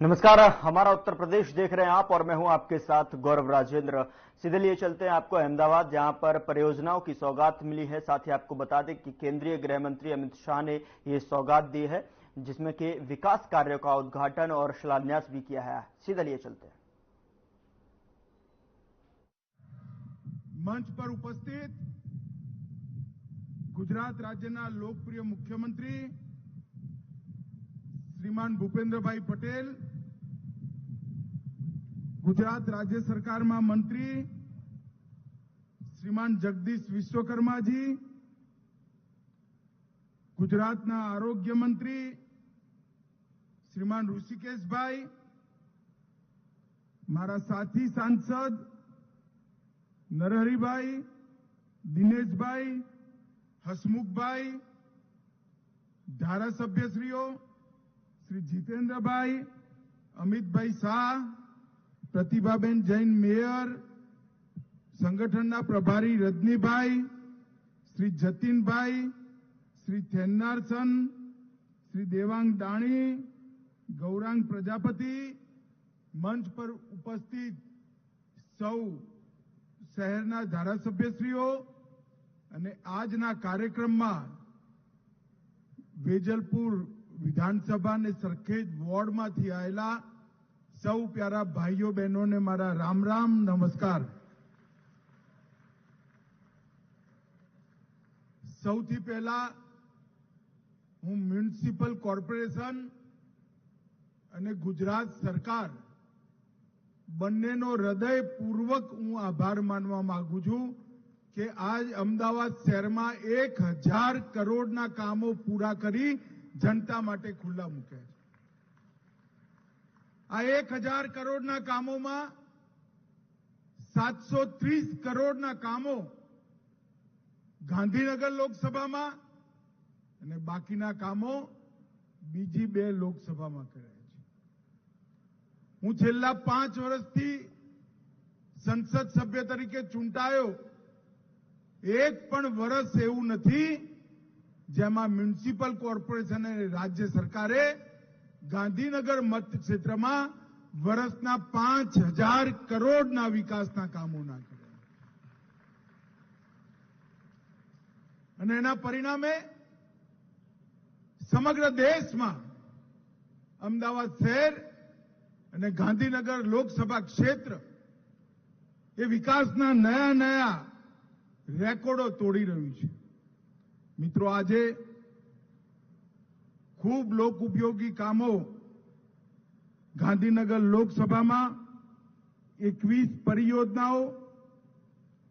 नमस्कार, हमारा उत्तर प्रदेश देख रहे हैं आप और मैं हूं आपके साथ गौरव राजेंद्र। सीधे लिए चलते हैं आपको अहमदाबाद, जहां पर परियोजनाओं की सौगात मिली है। साथ ही आपको बता दें कि केंद्रीय गृह मंत्री अमित शाह ने ये सौगात दी है, जिसमें कि विकास कार्यों का उद्घाटन और शिलान्यास भी किया है। सीधे लिए चलते हैं। मंच पर उपस्थित गुजरात राज्यના લોકપ્રિય મુખ્યમંત્રી श्रीमान भूपेन्द्रभाई पटेल, गुजरात राज्य सरकार में मंत्री श्रीमान जगदीश विश्वकर्मा जी, गुजरात आरोग्य मंत्री श्रीमान ऋषिकेश भाई, मारा साथी सांसद नरहरी भाई, दिनेश भाई, हसमुख भाई, धारासभ्यश्रीओ श्री जितेन्द्र भाई, अमित भाई शाह, प्रतिभाबेन जैन मेयर, संगठन प्रभारी रजनी भाई, श्री जतीन भाई, श्री थेन्नारसन, श्री देवांग दाणी, गौरांग प्रजापति, मंच पर उपस्थित सौ शहरना धारासभ्यश्रीओ અને આજના કાર્યક્રમમાં વેજલપુર વિધાનસભા ને સરખેજ વોર્ડમાંથી આવેલા સૌ પ્યારા ભાઈઓ બહેનોને મારા રામ રામ નમસ્કાર। સૌથી પહેલા હું મ્યુનિસિપલ કોર્પોરેશન અને ગુજરાત સરકાર બંનેનો હૃદયપૂર્વક હું આભાર માનવા માંગુ છું કે आज अमदावाद शहर में 1000 करोड़ कामों पूरा करी जनता माटे खुला मूके। आ 1000 करोड़ कामों में 730 करोड़ कामों गांधीनगर लोकसभा में અને બાકીના કામો બીજી 2 લોકસભા में કર્યા છે। હું છેલ્લા 5 વર્ષથી સંસદ સભ્ય તરીકે ચૂંટાયો, एक पण वर्ष एवं नहीं जेमा म्युनिसिपल कॉर्पोरेशन राज्य सरकारे गांधीनगर मत क्षेत्र में वर्षना 5000 करोड़ विकासना कामों कर्या अने एना परिणामे समग्र देश में अमदावाद शहर अने गांधीनगर लोकसभा क्षेत्र ये विकासना नया नया रेकॉर्डो तोड़ी रह्यु छे। मित्रों, आजे खूब लोक उपयोगी कामों गांधीनगर लोकसभा में 21 परियोजनाओं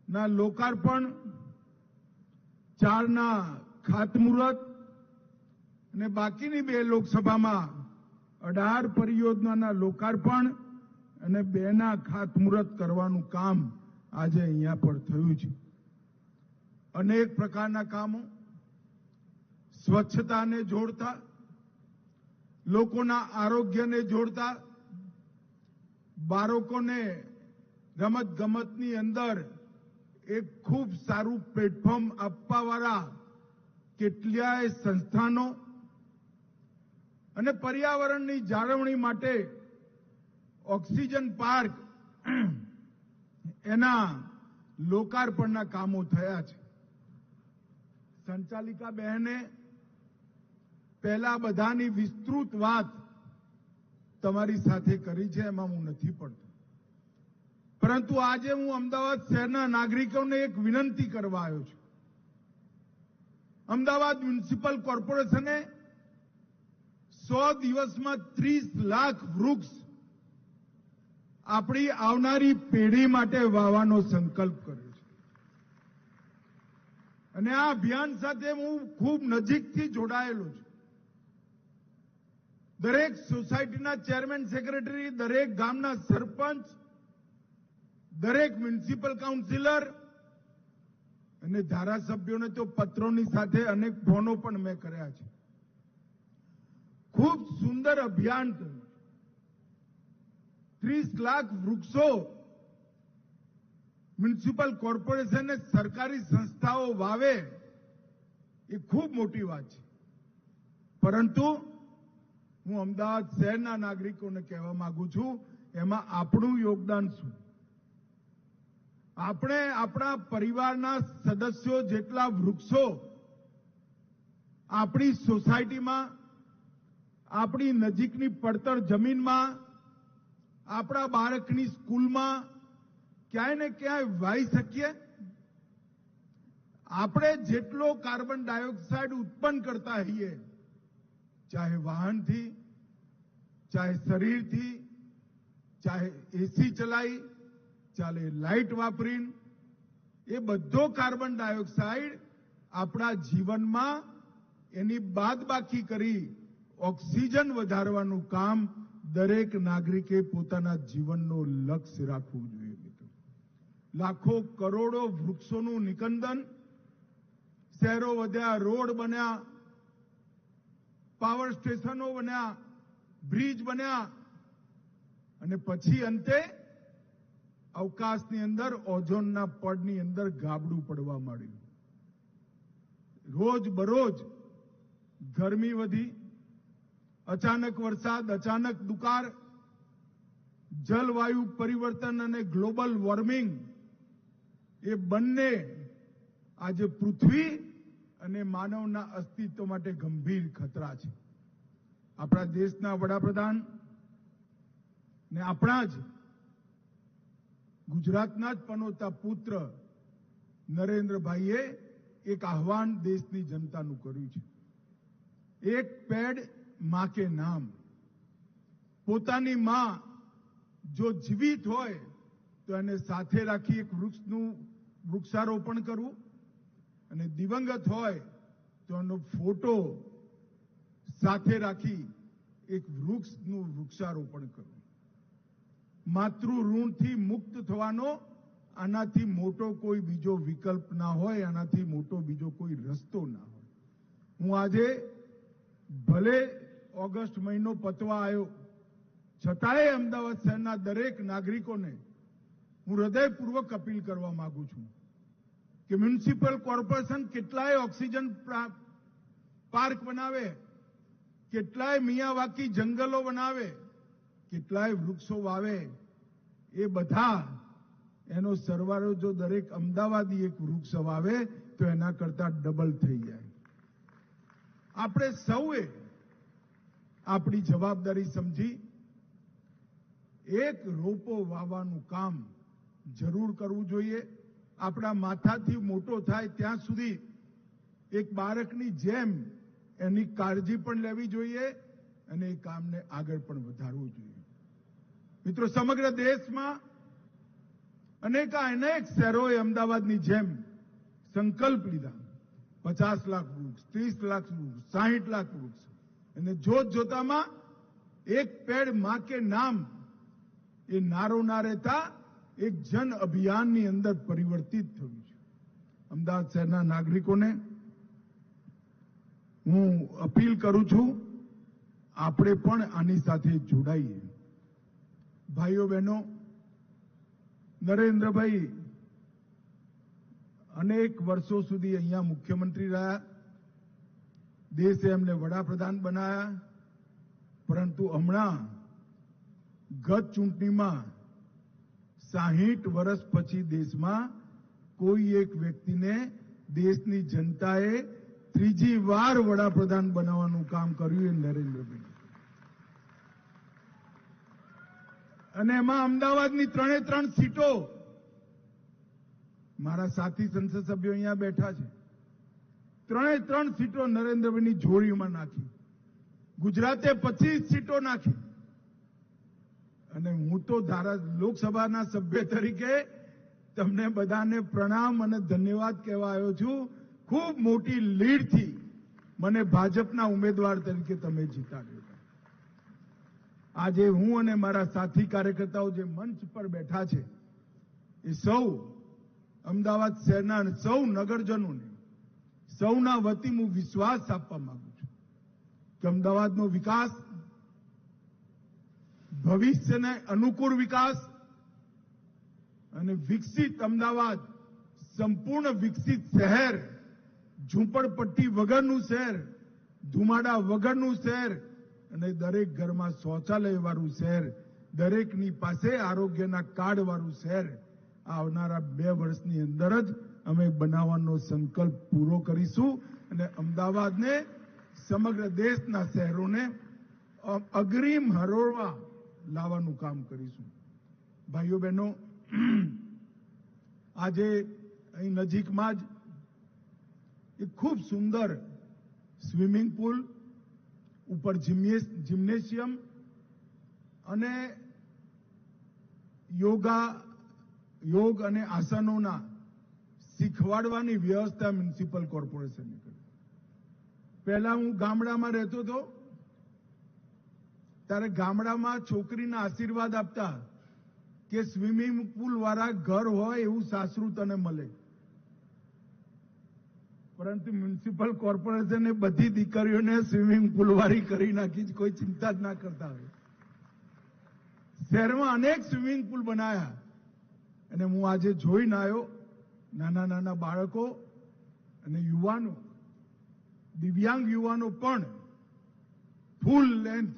ना लोकार्पण, 4 ना खातमुहूर्त ने बाकीनी 2 लोकसभा में 18 परियोजना ना लोकार्पण अने 2 ना खातमुहूर्त करवानुं काम आज अहींया पर थयुं छे। अनेक प्रकारना कामों स्वच्छता ने जोड़ता, लोकोना आरोग्य ने जोड़ता, बाळको ने रमत गमतनी अंदर एक खूब सारू प्लेटफॉर्म आपवावाळा केटल्याय संस्थानों अने पर्यावरणनी जाळवणी माटे ऑक्सिजन पार्क एना लोकार्पणना कामों थया छे। संचालिका बहने पहला बधानी विस्तृत बात तमारी साथे करी छे, एमां हूँ नथी पड़तो, परंतु आज हूँ अमदावाद शहरना नागरिकोने एक विनंती करवा आव्यो छुं। अमदावाद म्युनिसिपल कॉर्पोरेशने 100 दिवस में 30 लाख वृक्ष आपणी आवनारी पेढ़ी माटे वावવાનો संकल्प कर्यो छे અને આ અભિયાન સાથે હું ખૂબ નજીકથી જોડાયેલો છું। દરેક સોસાયટીના ચેરમેન સેક્રેટરી, દરેક ગામના સરપંચ, દરેક મ્યુનિસિપલ કાઉન્સિલર અને ધારાસભ્યોને તો પત્રોની સાથે અનેક ફોનો પણ મેં કર્યા છે। ખૂબ સુંદર અભિયાન કર્યું। 30 લાખ વૃક્ષો म्युनिसिपल कॉर्पोरेशन ने सरकारी संस्थाओं वावे ये खूब मोटी बात है, परंतु હું અમદાવાદ શહેરના નાગરિકોને કહેવા માંગુ છું, એમાં આપણું યોગદાન શું? આપણે આપણા પરિવારના સદસ્યો જેટલા વૃક્ષો આપણી સોસાયટીમાં, આપણી નજીકની પડતર જમીનમાં, આપણા બાળકની સ્કૂલમાં ક્યાંય ને ક્યાંય વાવી શકીએ? આપણે જેટલો કાર્બન ડાયોક્સાઇડ ઉત્પન્ન કરતા હોઈએ, ચાહે વાહનથી, ચાહે શરીરથી, ચાહે એસી ચલાવી, ચાલે લાઇટ વાપરીને, એ બધો કાર્બન ડાયોક્સાઇડ આપણા જીવનમાં એની બાદબાકી કરી ઓક્સિજન વધારવાનું કામ દરેક નાગરિકે પોતાના જીવનનો લક્ષ્ય રાખવું જોઈએ. મિત્રો, લાખો કરોડો વૃક્ષોનું નિકંદન, શહેરો વધ્યા, રોડ બન્યા, પાવર સ્ટેશનો બન્યા, બ્રિજ બન્યા, અને પછી અંતે અવકાશની અંદર ઓઝોનના પડની અંદર ગાબડું પડવા માંડ્યું. રોજ બરોજ ગરમી વધી, અચાનક વરસાદ, અચાનક દુકાળ, જલવાયુ પરિવર્તન અને ગ્લોબલ વોર્મિંગ, એ બંને આજે પૃથ્વી અને માનવના અસ્તિત્વ માટે ગંભીર ખતરા છે. આપણા દેશના વડાપ્રધાન ને આપણા જ ગુજરાતના જ પનોતા પુત્ર નરેન્દ્રભાઈએ એક આહવાન દેશની જનતાનું કર્યું છે. એક પેડ માં કે નામ. પોતાની માં જો જીવિત હોય તો એને સાથે રાખી એક વૃક્ષારોપણ કરવું, અને દિવંગત હોય તો એનો ફોટો સાથે રાખી એક વૃક્ષનું વૃક્ષારોપણ કરવું. માતૃ ઋણથી મુક્ત થવાનો આનાથી મોટો કોઈ બીજો વિકલ્પ ના હોય, આનાથી મોટો બીજો કોઈ રસ્તો ના હોય. હું આજે ભલે ઓગસ્ટ મહિનો પતવા આવ્યો, છતાંય અમદાવાદ શહેરના દરેક નાગરિકોને હું હૃદયપૂર્વક અપીલ કરવા માંગુ છું કે મ્યુનિસિપલ કોર્પોરેશન કેટલાય ઓક્સિજન પાર્ક બનાવે, કેટલાય મિયાવાકી જંગલો બનાવે, કેટલાય વૃક્ષો વાવે, એ બધા એનો સરવાળો જો દરેક અમદાવાદી એક વૃક્ષ વાવે તો એના કરતા ડબલ થઈ જાય. આપણે સૌએ આપણી જવાબદારી સમજી એક રોપો વાવવાનું કામ જરૂર કરવું જોઈએ. આપણા માથાથી મોટો થાય ત્યાં સુધી એક બાળકની જેમ એની કાળજી પણ લેવી જોઈએ અને એ કામને આગળ પણ વધારવું જોઈએ. મિત્રો, સમગ્ર દેશમાં અનેક શહેરોએ અમદાવાદની જેમ સંકલ્પ લીધા. 50 લાખ વૃક્ષ, 30 લાખ વૃક્ષ, 60 લાખ વૃક્ષ, અને જોતામાં એક પેડ માં કે નામ એ નારો ના રહેતા એક જન અભિયાનની અંદર પરિવર્તિત થયું છે. અમદાવાદ શહેરના નાગરિકોને હું અપીલ કરું છું, આપણે પણ આની સાથે જોડાઈએ. ભાઈઓ બહેનો, નરેન્દ્રભાઈ અનેક વર્ષો સુધી અહીંયા મુખ્યમંત્રી રહ્યા, દેશે એમને વડાપ્રધાન બનાયા, પરંતુ હમણાં ગત ચૂંટણીમાં 60 વર્ષ પછી દેશમાં કોઈ એક વ્યક્તિને દેશની જનતાએ ત્રીજી વાર વડાપ્રધાન બનાવવાનું કામ કર્યું એ નરેન્દ્રભાઈ. અને એમાં અમદાવાદની 3 સીટો મારા સાથી સંસદ સભ્યો અહીંયા બેઠા છે. 3 સીટો નરેન્દ્રભાઈની જોડીમાં નાખી. ગુજરાતે 25 સીટો નાખી. અને હું તો લોકસભાના સભ્ય તરીકે તમને બધાને પ્રણામ અને ધન્યવાદ કહેવા આવ્યો છું. ખૂબ મોટી લીડથી મને ભાજપના ઉમેદવાર તરીકે તમે જીતાડ્યો. આજે હું અને મારા સાથી કાર્યકર્તાઓ જે મંચ પર બેઠા છે, એ સૌ અમદાવાદ શહેરના સૌ નગરજનોને સૌના વતી હું વિશ્વાસ આપવા માંગુ છું કે અમદાવાદનો વિકાસ, ભવિષ્યને અનુકૂળ વિકાસ અને વિકસિત અમદાવાદ, સંપૂર્ણ વિકસિત શહેર, ઝૂંપડપટ્ટી વગરનું શહેર, ધુમાડા વગરનું શહેર, અને દરેક ઘરમાં શૌચાલયવાળું શહેર, દરેકની પાસે આરોગ્યના કાર્ડવાળું શહેર આવનારા 2 વર્ષની અંદર જ અમે બનાવવાનો સંકલ્પ પૂરો કરીશું અને અમદાવાદને સમગ્ર દેશના શહેરોને અગ્રીમ હરોળમાં લાવવાનું કામ કરીશું. ભાઈઓ બહેનો, આજે અહીં નજીકમાં જ એક ખૂબ સુંદર સ્વિમિંગ પુલ, ઉપર જિમ્નેશિયમ અને યોગ અને આસનોના શીખવાડવાની વ્યવસ્થા મ્યુનિસિપલ કોર્પોરેશને કરી. પહેલા હું ગામડામાં રહેતો હતો ત્યારે ગામડામાં છોકરીના આશીર્વાદ આપતા કે સ્વિમિંગ પુલ વાળા ઘર હોય એવું સાસરું તને મળે. પરંતુ મ્યુનિસિપલ કોર્પોરેશને બધી દીકરીઓને સ્વિમિંગ પુલ વાળી કરી નાખી, કોઈ ચિંતા જ ના કરતા હોય. શહેરમાં અનેક સ્વિમિંગ પુલ બનાવ્યા અને હું આજે જોઈને આવ્યો, નાના નાના બાળકો અને યુવાનો, દિવ્યાંગ યુવાનો પણ ફૂલ લેન્થ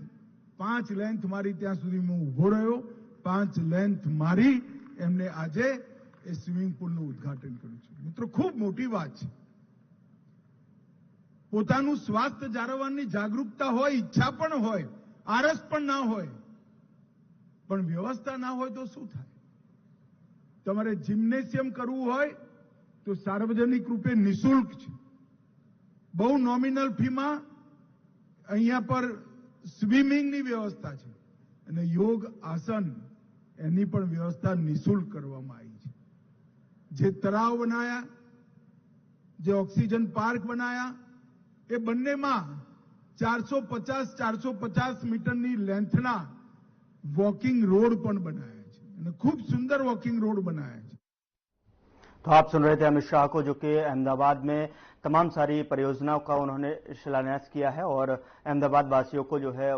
5 લેન્થ મારી ત્યાં સુધી હું ઉભો રહ્યો, 5 લેન્થ મારી એમને આજે એ સ્વિમિંગ પુલનું ઉદઘાટન કર્યું છે. મિત્રો, ખૂબ મોટી વાત છે. પોતાનું સ્વાસ્થ્ય જાળવવાની જાગૃતતા હોય, ઈચ્છા પણ હોય, આરસ પણ ના હોય, પણ વ્યવસ્થા ના હોય તો શું થાય? તમારે જિમ્નેશિયમ કરવું હોય તો સાર્વજનિક રૂપે નિઃશુલ્ક છે. બહુ નોમિનલ ફીમાં અહીંયા પર સ્વિમિંગની વ્યવસ્થા છે અને યોગ આસન એની પણ વ્યવસ્થા નિઃશુલ્ક કરવામાં આવી છે. જે તળાવ બનાયા, જે ઓક્સિજન પાર્ક બનાયા, એ બંનેમાં 450 મીટરની લેન્થના वॉकिंग रोड પણ બનાયા છે અને ખૂબ સુંદર वॉकिंग रोड बनाया है. तो आप सुन रहे थे अमित शाह को, जो कि अहमदाबाद में तमाम सारी परियोजनाओं का उन्होंने शिलान्यास किया है और अहमदाबाद वासियों को जो है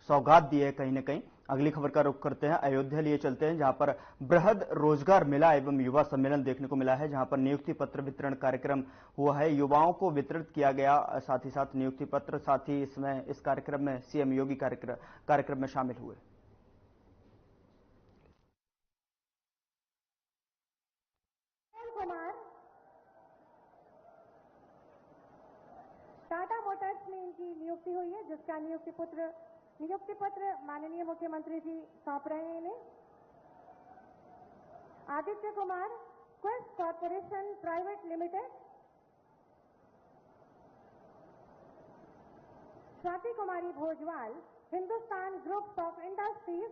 सौगात दी है कहीं न कहीं. अगली खबर का रुख करते हैं, अयोध्या लिए चलते हैं, जहां पर बृहद रोजगार मेला एवं युवा सम्मेलन देखने को मिला है, जहां पर नियुक्ति पत्र वितरण कार्यक्रम हुआ है. युवाओं को वितरित किया गया, साथ ही साथ नियुक्ति पत्र, साथ ही इसमें इस कार्यक्रम में सीएम योगी कार्यक्रम में शामिल हुए. टाटा मोटर्स में इनकी नियुक्ति हुई है, जिसका नियुक्ति पत्र माननीय मुख्यमंत्री जी सौंप रहे हैं इन्हें. Aditya Kumar, quest corporation private limited. Swati Kumari Bhojwal, Hindustan group of industries.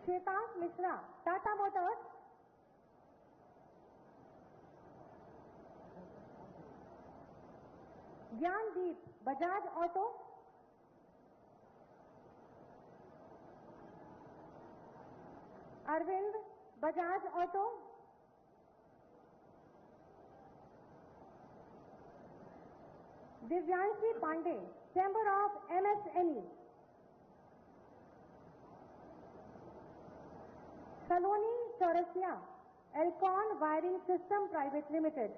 Shwetansh Mishra, Tata motors. Gyandeep, Bajaj auto. Arvind, Bajaj auto. Divyanshi Pandey, chamber of MSME. Saloni Chaurasia, Elcon wiring system private limited.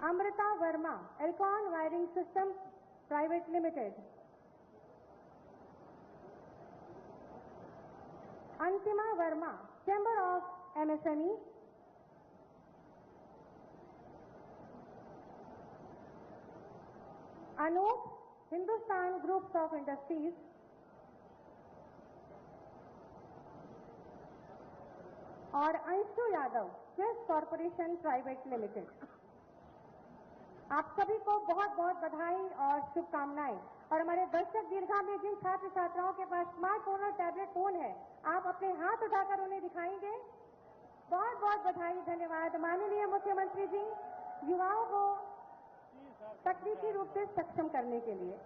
Amrita Verma, Elcon wiring system private limited. Antima Verma, chamber of MSME. Anoop, Hindustan group of industries. और Anshu Yadav, quest corporation private limited. आप सभी को बहुत बहुत बधाई और शुभकामनाएं. और हमारे दर्शक दीर्घा में जिन छात्र छात्राओं के पास स्मार्टफोन और टैबलेट फोन है, आप अपने हाथ उठाकर उन्हें दिखाएंगे. बहुत बहुत बधाई, धन्यवाद. माननीय मुख्यमंत्री जी, युवाओं को तकनीकी रूप से सक्षम करने के लिए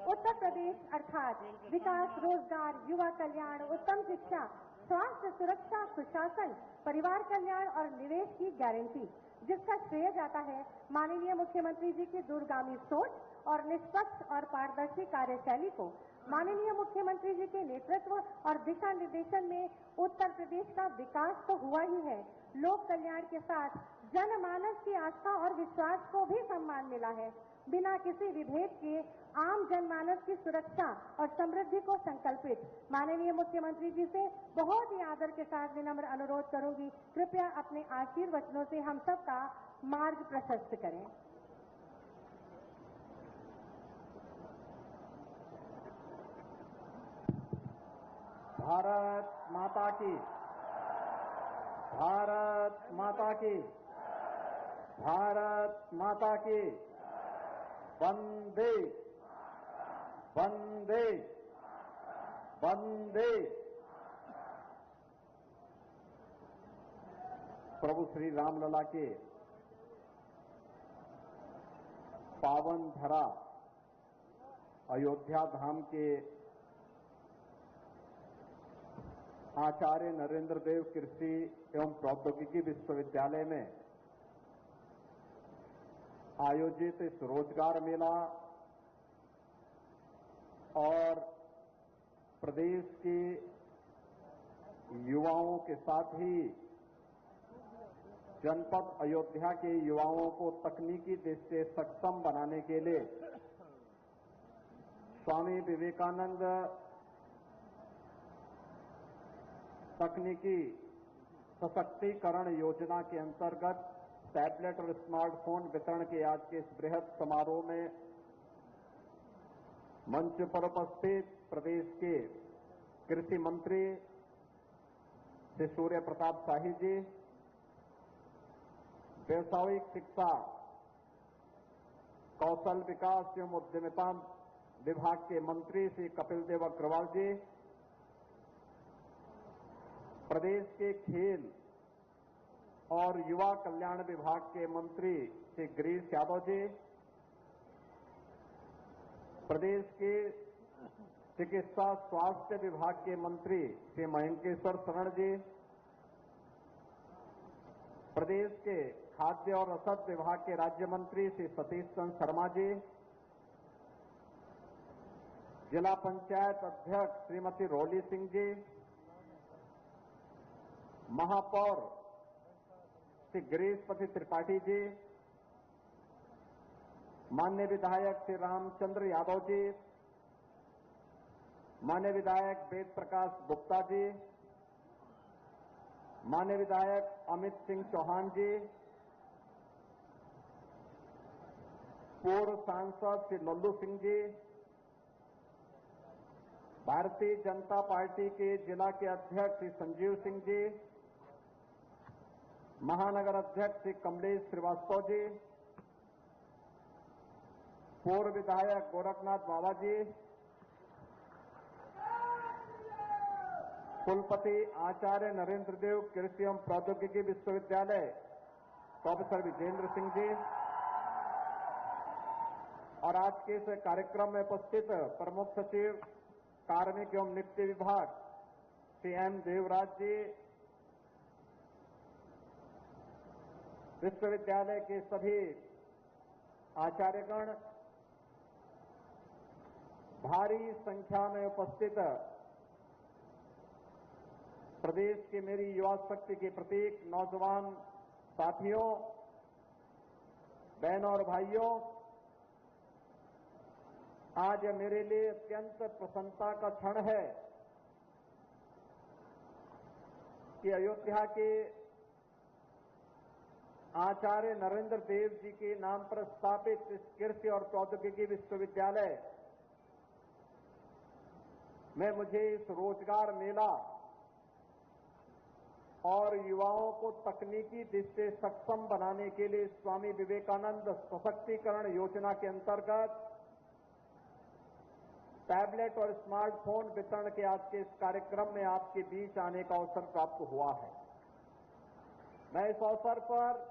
उत्तर प्रदेश अर्थात विकास, रोजगार, युवा कल्याण, उत्तम शिक्षा, स्वास्थ्य, सुरक्षा, सुशासन, परिवार कल्याण और निवेश की गारंटी, जिसका श्रेय जाता है माननीय मुख्यमंत्री जी की दूरगामी सोच और निष्पक्ष और पारदर्शी कार्यशैली को. माननीय मुख्यमंत्री जी के नेतृत्व और दिशा निर्देशन में उत्तर प्रदेश का विकास तो हुआ ही है, लोक कल्याण के साथ जनमानस की आस्था और विश्वास को भी सम्मान मिला है। बिना किसी विभेद के आम जनमानस की सुरक्षा और समृद्धि को संकल्पित माननीय मुख्यमंत्री जी से बहुत ही आदर के साथ विनम्र अनुरोध करूंगी, कृपया अपने आशीर्वचनों से हम सबका मार्ग प्रशस्त करें। भारत माता की, भारत माता की, भारत माता की, वंदे वंदे वंदे। प्रभु श्री रामलला के पावन धरा अयोध्या धाम के आचार्य नरेंद्र देव कृषि एवं प्रौद्योगिकी विश्वविद्यालय में आयोजित इस रोजगार मेला और प्रदेश के युवाओं के साथ ही जनपद अयोध्या के युवाओं को तकनीकी दृष्टि से सक्षम बनाने के लिए स्वामी विवेकानंद तकनीकी सशक्तिकरण योजना के अंतर्गत टैबलेट और स्मार्टफोन वितरण के आज के इस बृहद समारोह में मंच पर उपस्थित प्रदेश के कृषि मंत्री श्री सूर्य प्रताप शाही जी, व्यावसायिक शिक्षा कौशल विकास एवं उद्यमिता विभाग के मंत्री श्री कपिल देव अग्रवाल जी, प्रदेश के खेल और युवा कल्याण विभाग के मंत्री श्री गिरीश यादव जी, प्रदेश के चिकित्सा स्वास्थ्य विभाग के मंत्री श्री मयंकेश्वर शरण जी, प्रदेश के खाद्य और रसद विभाग के राज्य मंत्री श्री सतीश चंद्र शर्मा जी, जिला पंचायत अध्यक्ष श्रीमती रोली सिंह जी, महापौर श्री गिरीशपति त्रिपाठी जी, माननीय विधायक श्री रामचंद्र यादव जी, माननीय विधायक वेद प्रकाश गुप्ता जी, माननीय विधायक अमित सिंह चौहान जी, पूर्व सांसद श्री लल्लू सिंह जी, भारतीय जनता पार्टी के जिला के अध्यक्ष श्री संजीव सिंह जी, महानगर अध्यक्ष श्री कमलेश श्रीवास्तव जी, पूर्व विधायक गोरखनाथ बाबा जी, कुलपति आचार्य नरेंद्र देव कृषि एवं प्रौद्योगिकी विश्वविद्यालय प्रोफेसर विजेंद्र सिंह जी, और आज के इस कार्यक्रम में उपस्थित प्रमुख सचिव कार्मिक एवं नित्य विभाग श्री एम देवराज जी, विश्वविद्यालय के सभी आचार्यगण, भारी संख्या में उपस्थित प्रदेश के मेरी युवा शक्ति के प्रतीक नौजवान साथियों, बहनों और भाइयों, आज मेरे लिए अत्यंत प्रसन्नता का क्षण है कि अयोध्या के आचार्य नरेंद्र देव जी के नाम पर स्थापित इस कृषि और प्रौद्योगिकी विश्वविद्यालय में मुझे इस रोजगार मेला और युवाओं को तकनीकी दृष्टि से सक्षम बनाने के लिए स्वामी विवेकानंद सशक्तिकरण योजना के अंतर्गत टैबलेट और स्मार्टफोन वितरण के आज के इस कार्यक्रम में आपके बीच आने का अवसर प्राप्त हुआ है। मैं इस अवसर पर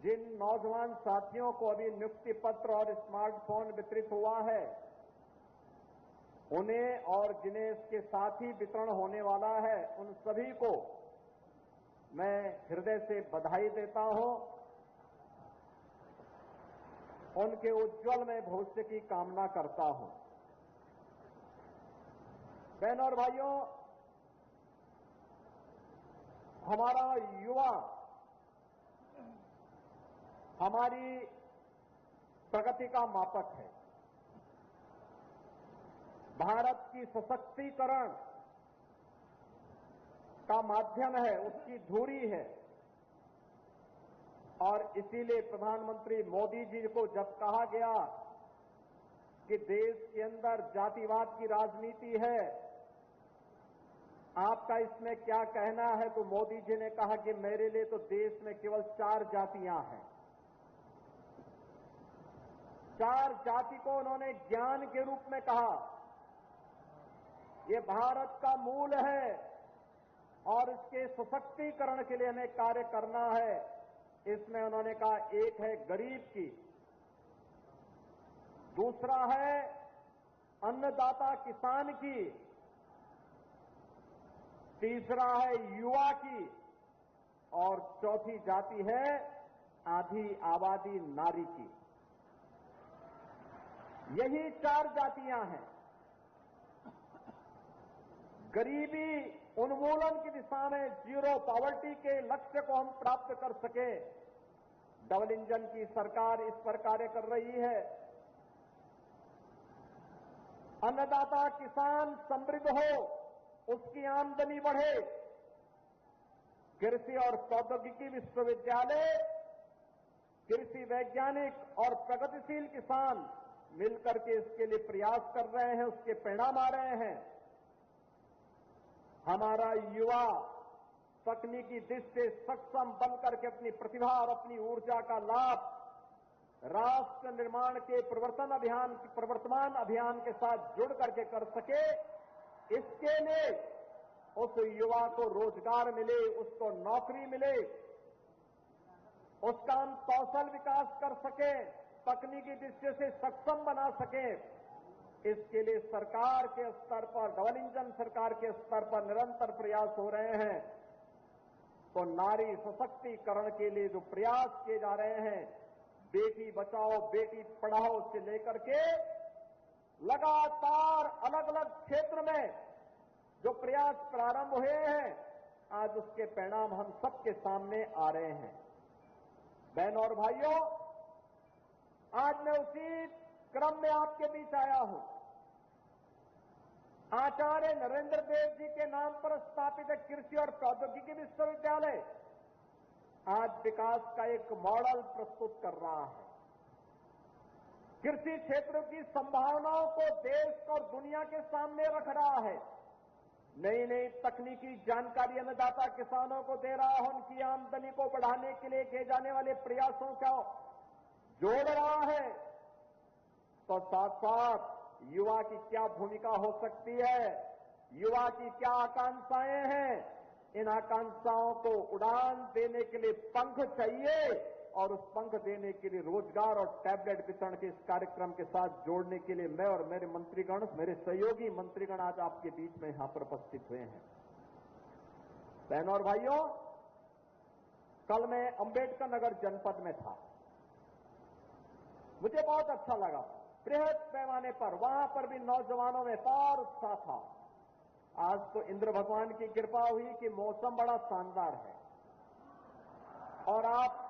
जिन नौजवान साथियों को अभी नियुक्ति पत्र और स्मार्टफोन वितरित हुआ है, उन्हें और जिन्हें इसके साथ ही वितरण होने वाला है, उन सभी को मैं हृदय से बधाई देता हूं। उनके उज्जवल में भविष्य की कामना करता हूं। बहनों और भाइयों, हमारा युवा हमारी प्रगति का मापक है, भारत की सशक्तिकरण का माध्यम है, उसकी धुरी है। और इसीलिए प्रधानमंत्री मोदी जी को जब कहा गया कि देश के अंदर जातिवाद की राजनीति है, आपका इसमें क्या कहना है, तो मोदी जी ने कहा कि मेरे लिए तो देश में केवल 4 जातियां हैं। 4 जाति को उन्होंने ज्ञान के रूप में कहा। ये भारत का मूल है और इसके सशक्तिकरण के लिए हमें कार्य करना है। इसमें उन्होंने कहा, एक है गरीब की, दूसरा है अन्नदाता किसान की, तीसरा है युवा की और चौथी जाति है आधी आबादी नारी की। यही 4 जातियां हैं। गरीबी उन्मूलन की दिशा में जीरो पॉवर्टी के लक्ष्य को हम प्राप्त कर सके, डबल इंजन की सरकार इस पर कार्य कर रही है। अन्नदाता किसान समृद्ध हो, उसकी आमदनी बढ़े, कृषि और प्रौद्योगिकी विश्वविद्यालय, कृषि वैज्ञानिक और प्रगतिशील किसान मिलकर के इसके लिए प्रयास कर रहे हैं, उसके परिणाम आ रहे हैं। हमारा युवा तकनीकी दृष्टि से सक्षम बनकर के अपनी प्रतिभा और अपनी ऊर्जा का लाभ राष्ट्र निर्माण के प्रवर्तमान अभियान के साथ जुड़ करके कर सके, इसके लिए उस युवा को रोजगार मिले, उसको नौकरी मिले, उसका हम कौशल विकास कर सके, तकनीकी दृष्टि से सक्षम बना सके। इसके लिए सरकार के स्तर पर, डबल इंजन सरकार के स्तर पर निरंतर प्रयास हो रहे हैं। तो नारी सशक्तिकरण के लिए जो प्रयास किए जा रहे हैं, बेटी बचाओ बेटी पढ़ाओ से लेकर के लगातार अलग अलग क्षेत्र में जो प्रयास प्रारंभ हुए हैं, आज उसके परिणाम हम सबके सामने आ रहे हैं। बहनों और भाइयों, आज मैं उसी क्रम में आपके बीच आया हूं। आचार्य नरेंद्र देव जी के नाम पर स्थापित कृषि और प्रौद्योगिकी विश्वविद्यालय आज विकास का एक मॉडल प्रस्तुत कर रहा है। कृषि क्षेत्र की संभावनाओं को देश और दुनिया के सामने रख रहा है। नई नई तकनीकी जानकारी अन्नदाता किसानों को दे रहा है, उनकी आमदनी को बढ़ाने के लिए किए जाने वाले प्रयासों को जोड़ रहा है। तो साथ साथ युवा की क्या भूमिका हो सकती है, युवा की क्या आकांक्षाएं हैं, इन आकांक्षाओं को उड़ान देने के लिए पंख चाहिए और उस पंख देने के लिए रोजगार और टैबलेट वितरण के इस कार्यक्रम के साथ जोड़ने के लिए मैं और मेरे मंत्रीगण, मेरे सहयोगी मंत्रीगण आज आपके बीच में यहां पर उपस्थित हुए हैं। बहनों और भाइयों, कल मैं अंबेडकर नगर जनपद में था। मुझे बहुत अच्छा लगा। बृहद पैमाने पर वहां पर भी नौजवानों में अपार उत्साह था। आज तो इंद्र भगवान की कृपा हुई कि मौसम बड़ा शानदार है और आप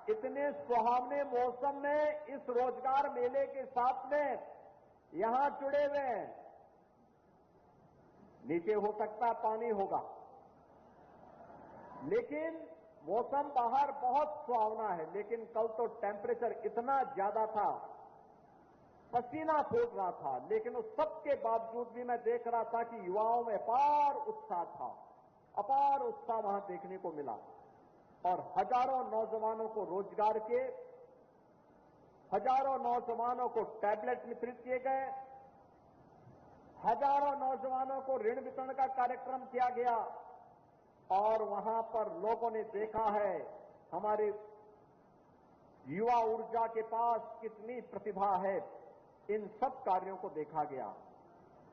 इतने सुहावने मौसम में इस रोजगार मेले के साथ में यहां जुड़े हुए हैं। नीचे हो सकता है पानी होगा, लेकिन मौसम बाहर बहुत सुहावना है। लेकिन कल तो टेम्परेचर इतना ज्यादा था, पसीना फूट रहा था, लेकिन उस सब के बावजूद भी मैं देख रहा था कि युवाओं में अपार उत्साह था, अपार उत्साह वहां देखने को मिला। और हजारों नौजवानों को रोजगार के, हजारों नौजवानों को टैबलेट वितरित किए गए, हजारों नौजवानों को ऋण वितरण का कार्यक्रम किया गया। और वहां पर लोगों ने देखा है हमारे युवा ऊर्जा के पास कितनी प्रतिभा है। इन सब कार्यों को देखा गया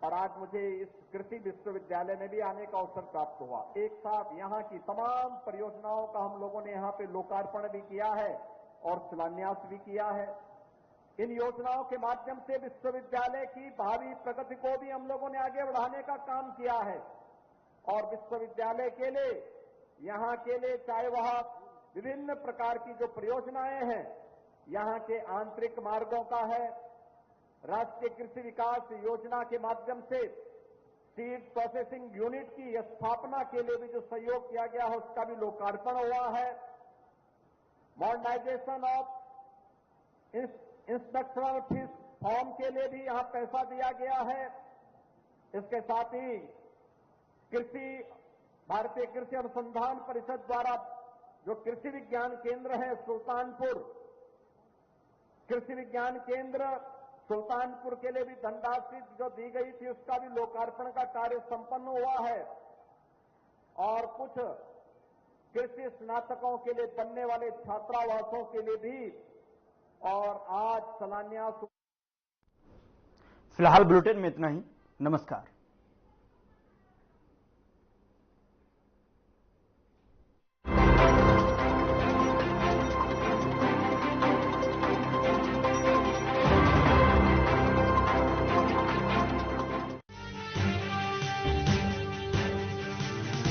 और आज मुझे इस कृषि विश्वविद्यालय में भी आने का अवसर प्राप्त हुआ। एक साथ यहां की तमाम परियोजनाओं का हम लोगों ने यहां पे लोकार्पण भी किया है और शिलान्यास भी किया है। इन योजनाओं के माध्यम से विश्वविद्यालय की भावी प्रगति को भी हम लोगों ने आगे बढ़ाने का काम किया है। और विश्वविद्यालय के लिए, यहां के लिए, चाहे वह विभिन्न प्रकार की जो परियोजनाएं हैं, यहां के आंतरिक मार्गों का है। राष्ट्रीय कृषि विकास योजना के माध्यम से सीड प्रोसेसिंग यूनिट की स्थापना के लिए भी जो सहयोग किया गया है उसका भी लोकार्पण हुआ है। मॉडर्नाइजेशन ऑफ इंस्पेक्शनल फिश फार्म के लिए भी यहां पैसा दिया गया है। इसके साथ ही भारतीय कृषि अनुसंधान परिषद द्वारा जो कृषि विज्ञान केंद्र है सुल्तानपुर, कृषि विज्ञान केंद्र सुल्तानपुर के लिए भी धनराशि जो दी गई थी उसका भी लोकार्पण का कार्य संपन्न हुआ है। और कुछ कृषि स्नातकों के लिए बनने वाले छात्रावासों के लिए भी और आज शिलान्यास। फिलहाल बुलेटिन में इतना ही। नमस्कार।